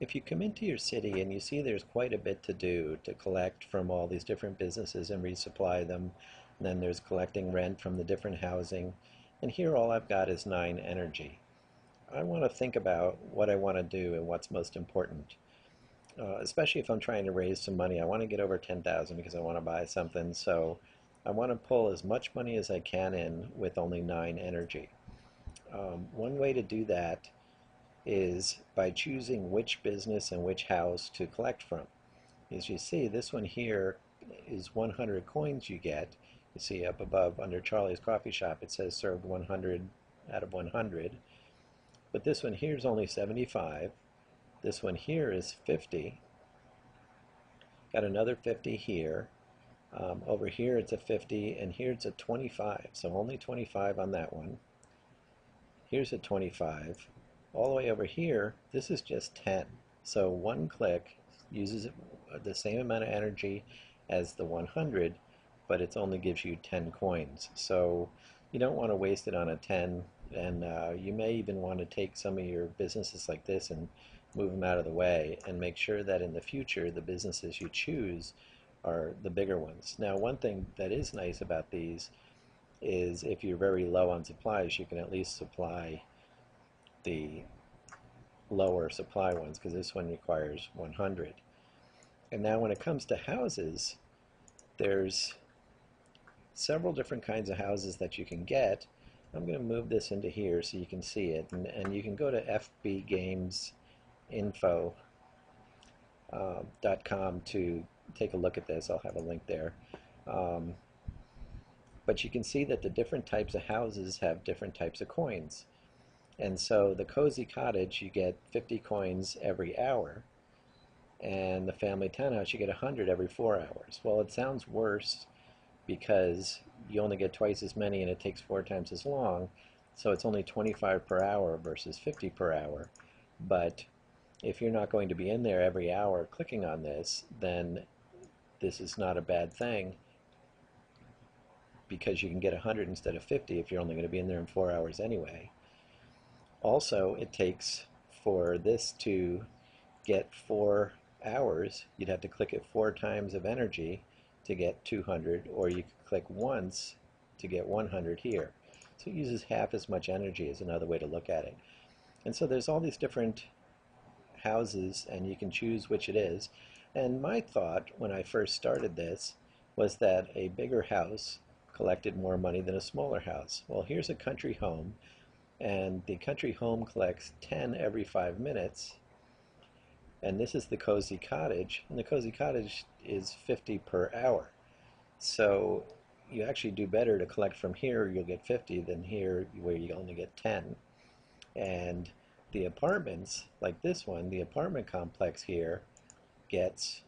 If you come into your city and you see there's quite a bit to do to collect from all these different businesses and resupply them, and then there's collecting rent from the different housing, and here all I've got is 9 energy. I want to think about what I want to do and what's most important. Especially if I'm trying to raise some money. I want to get over 10,000 because I want to buy something, so I want to pull as much money as I can in with only 9 energy. One way to do that is by choosing which business and which house to collect from. As you see, this one here is 100 coins you get. You see up above under Charlie's Coffee Shop it says served 100 out of 100. But this one here is only 75. This one here is 50. Got another 50 here. Over here it's a 50 and here it's a 25. So only 25 on that one. Here's a 25. All the way over here, this is just 10. So one click uses the same amount of energy as the 100, but it only gives you 10 coins. So you don't want to waste it on a 10, and you may even want to take some of your businesses like this and move them out of the way and make sure that in the future the businesses you choose are the bigger ones. Now, one thing that is nice about these is if you're very low on supplies, you can at least supply the lower supply ones, because this one requires 100. And now when it comes to houses, there's several different kinds of houses that you can get. I'm going to move this into here so you can see it, and you can go to fbgamesinfo.com to take a look at this. I'll have a link there. But you can see that the different types of houses have different types of coins. And so the cozy cottage, you get 50 coins every hour, and the family townhouse, you get 100 every 4 hours. Well, it sounds worse because you only get twice as many and it takes 4 times as long, so it's only 25 per hour versus 50 per hour. But if you're not going to be in there every hour clicking on this, then this is not a bad thing, because you can get 100 instead of 50 if you're only going to be in there in 4 hours anyway. Also, it takes, for this to get 4 hours, you'd have to click it 4 times of energy to get 200, or you could click once to get 100 here. So it uses half as much energy, is another way to look at it. And so there's all these different houses, and you can choose which it is. And my thought when I first started this was that a bigger house collected more money than a smaller house. Well, here's a country home, and the country home collects 10 every 5 minutes, and this is the cozy cottage, and the cozy cottage is 50 per hour. So you actually do better to collect from here, you'll get 50, than here where you only get 10. And the apartments, like this one, the apartment complex here gets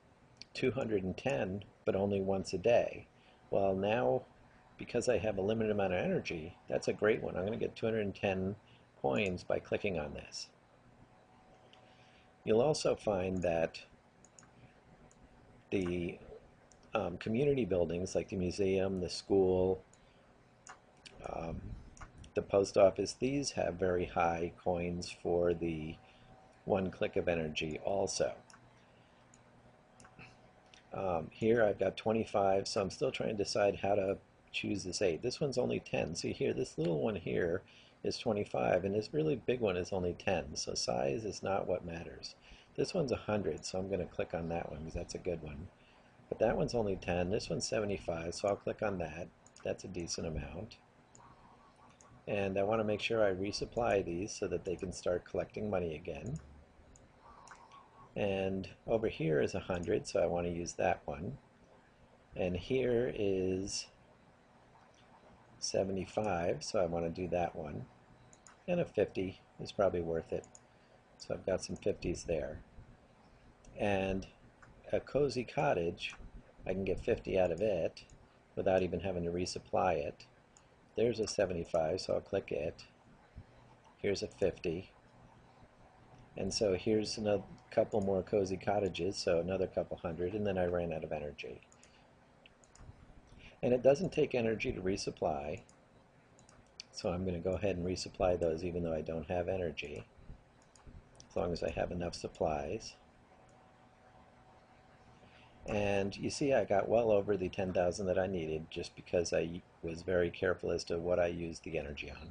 210, but only once a day. Well, now, because I have a limited amount of energy, that's a great one. I'm going to get 210 coins by clicking on this. You'll also find that the community buildings like the museum, the school, the post office, these have very high coins for the one click of energy also. Here I've got 25, so I'm still trying to decide how to choose this 8. This one's only 10. See here, this little one here is 25, and this really big one is only 10. So size is not what matters. This one's 100, so I'm going to click on that one because that's a good one. But that one's only 10. This one's 75, so I'll click on that. That's a decent amount. And I want to make sure I resupply these so that they can start collecting money again. And over here is 100, so I want to use that one. And here is 75, so I want to do that one. And a 50 is probably worth it. So I've got some 50s there. And a cozy cottage, I can get 50 out of it without even having to resupply it. There's a 75, so I'll click it. Here's a 50. And so here's a couple more cozy cottages, so another couple hundred, and then I ran out of energy. And it doesn't take energy to resupply, so I'm going to go ahead and resupply those even though I don't have energy. as long as I have enough supplies. And you see I got well over the 10,000 that I needed just because I was very careful as to what I used the energy on.